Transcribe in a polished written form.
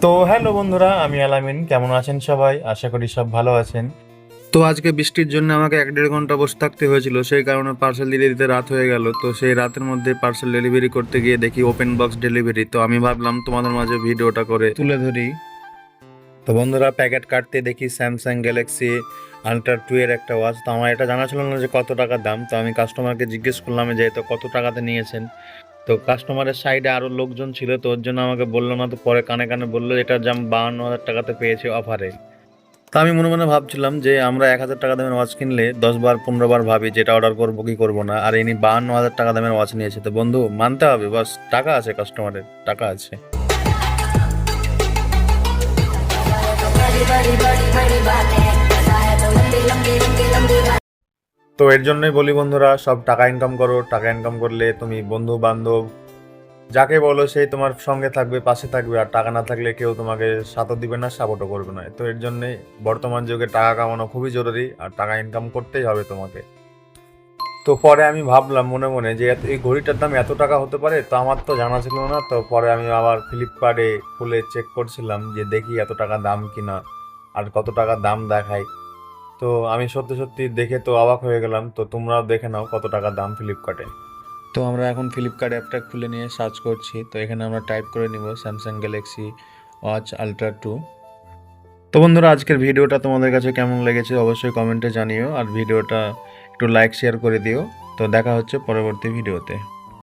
তো হ্যালো বন্ধুরা, আমি আলামিন। কেমন আছেন সবাই? আশা করি সব ভালো আছেন। তো আজকে বৃষ্টির জন্য আমাকে 1-1.5 ঘন্টা বসে থাকতে হয়েছিল, সেই কারণে পার্সেল দিতে দিতে রাত হয়ে গেল। তো সেই রাতের মধ্যে পার্সেল ডেলিভারি করতে গিয়ে দেখি ওপেন বক্স ডেলিভারি। তো আমি ভাবলাম তোমাদের মাঝে ভিডিওটা করে তুলে ধরি। তো বন্ধুরা, প্যাকেট কাটতে দেখি স্যামসাং গ্যালাক্সি আল্ট্রা 2 এর একটা ওয়াচ। তো আমার এটা জানা ছিল না যে কত টাকা দাম। তো আমি কাস্টমারকে জিজ্ঞেস করলাম যে তো কত টাকাতে নিয়েছেন। তো কাস্টমারের সাইডে আরো লোকজন ছিল, তো ওর জন্য আমাকে বললো না। তো পরে কানে কানে বললো এটার দাম 52,000 টাকাতে পেয়েছে অফারে। তা আমি মনে মনে ভাবছিলাম যে আমরা 1,000 টাকা দামের ওয়াচ কিনলে 10 বার 15 বার ভাবি যেটা অর্ডার করবো কি করবো না, আর ইনি 52,000 টাকা দামের ওয়াচ নিয়েছে। তো বন্ধু, মানতে হবে, বাস টাকা আছে, কাস্টমারের টাকা আছে। তো এর জন্যই বলি বন্ধুরা, সব টাকা ইনকাম করো। টাকা ইনকাম করলে তুমি বন্ধু বান্ধব যাকে বলো সেই তোমার সঙ্গে থাকবে, পাশে থাকবে। আর টাকা না থাকলে কেউ তোমাকে সাথও দিবে না, সাপোর্টও করবে না। তো এর জন্যে বর্তমান যুগে টাকা কামানো খুবই জরুরি, আর টাকা ইনকাম করতেই হবে তোমাকে। তো পরে আমি ভাবলাম মনে মনে যে এই ঘড়িটার দাম এত টাকা হতে পারে, তো আমার তো জানা ছিল না। তো পরে আমি আবার ফ্লিপকার্টে খুলে চেক করছিলাম যে দেখি এত টাকা দাম কিনা আর কত টাকা দাম দেখায়। তো আমি সত্যি সত্যি দেখে তো অবাক হয়ে গেলাম। তো তোমরাও দেখে নাও কত টাকা দাম ফ্লিপকার্টে। তো আমরা এখন ফ্লিপকার্ট অ্যাপটা খুলে নিয়ে সার্চ করছি। তো এখানে আমরা টাইপ করে নিব স্যামসাং গ্যালাক্সি ওয়াচ আল্ট্রা 2। তো বন্ধুরা, আজকের ভিডিওটা তোমাদের কাছে কেমন লেগেছে অবশ্যই কমেন্টে জানিও, আর ভিডিওটা একটু লাইক শেয়ার করে দিও। তো দেখা হচ্ছে পরবর্তী ভিডিওতে।